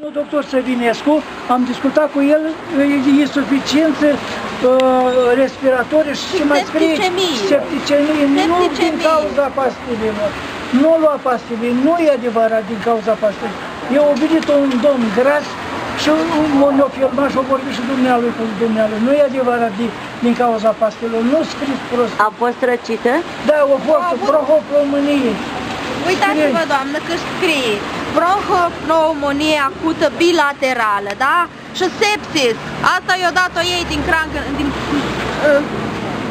Domnul doctor Săvinescu, am discutat cu el, e insuficiență respiratorie și mai scrie septicemie, nu din cauza pastilelor. Nu lua pastile, nu e adevărat din cauza pastilelor. E obilit un domn gras și ne-o filmat și-o vorbit și dumnealui cu dumnealui. Nu e adevărat din cauza pastilelor, nu scris prost. A fost răcită? Da, a fost bronhopneumonie. Uitați-vă, doamnă, că scrie bronhopneumonie acută bilaterală, da? Și sepsis. Asta i-a dat-o ei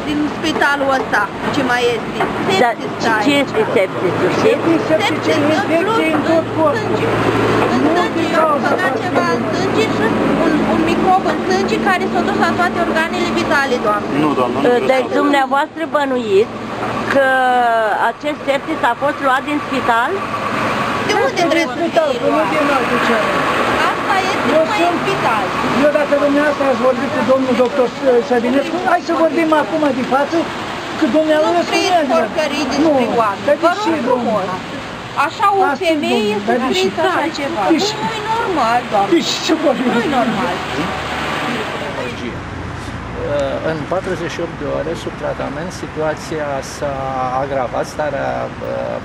din spitalul ăsta, ce mai este. Sepsis, da, ce este sepsisul, știți? Sepsis, în sânge, i-a băgat ceva în sânge și un microb în sânge care s-a dus la toate organele vitale, doamnă. Nu, doamnă, nu. Deci dumneavoastră bănuiți că acest sepsis a fost luat din spital? De unde trebuie să fie luat? Asta este numai în spital. Eu dacă dumneavoastră ați vorbit cu domnul doctor Săvinescu, hai să vorbim acum de față, că dumneavoastră nu scrieți porcării despre oameni, vă rog frumos. Așa o femeie să scrieți așa ceva. Nu-i normal, doamne. Nu-i normal. În 48 de ore sub tratament situația s-a agravat, starea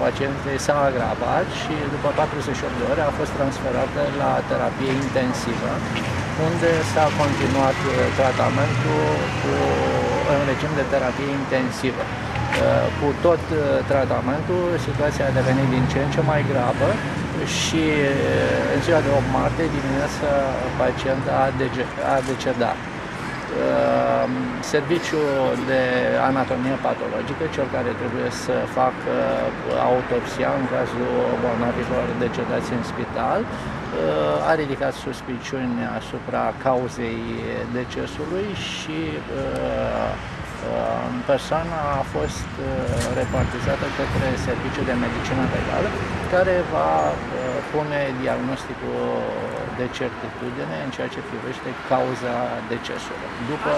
pacientei s-a agravat și după 48 de ore a fost transferată la terapie intensivă, unde s-a continuat tratamentul în regim de terapie intensivă. Cu tot tratamentul, situația a devenit din ce în ce mai gravă și în ziua de 8 martie dimineața pacienta a decedat. Serviciul de anatomie patologică, cel care trebuie să facă autopsia în cazul bolnavilor decedați în spital, a ridicat suspiciuni asupra cauzei decesului și persoana a fost repartizată către Serviciul de Medicină Legală, care va pune diagnosticul de certitudine în ceea ce privește cauza decesului, după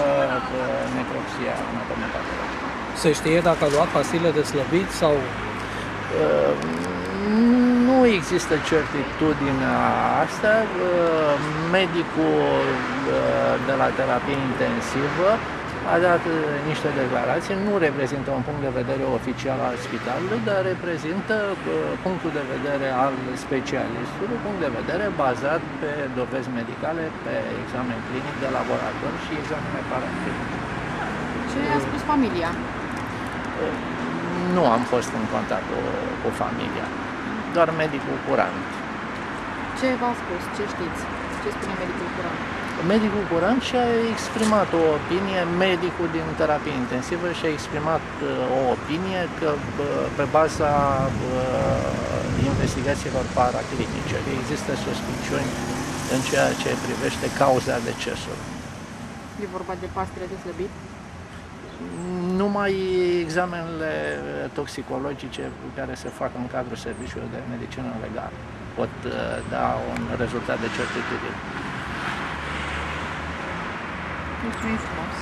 necropsia anatomopatologică. Se știe dacă a luat pastile de slăbit sau... Nu există certitudinea asta. Medicul de la terapie intensivă a dat niște declarații, nu reprezintă un punct de vedere oficial al spitalului, dar reprezintă punctul de vedere al specialistului, punct de vedere bazat pe dovezi medicale, pe examen clinic de laborator și examene paraclinice. Ce a spus familia? Nu am fost în contact cu familia, doar medicul curant. Ce v-a spus? Ce știți? Ce spune medicul curant? Medicul curant și-a exprimat o opinie, medicul din terapie intensivă și-a exprimat o opinie că pe baza investigațiilor paraclinice există suspiciuni în ceea ce privește cauza decesului. E vorba de pastile de slăbit? Numai examenele toxicologice care se fac în cadrul Serviciului de Medicină Legală pot da un rezultat de certitudine. Mulțumim frumos!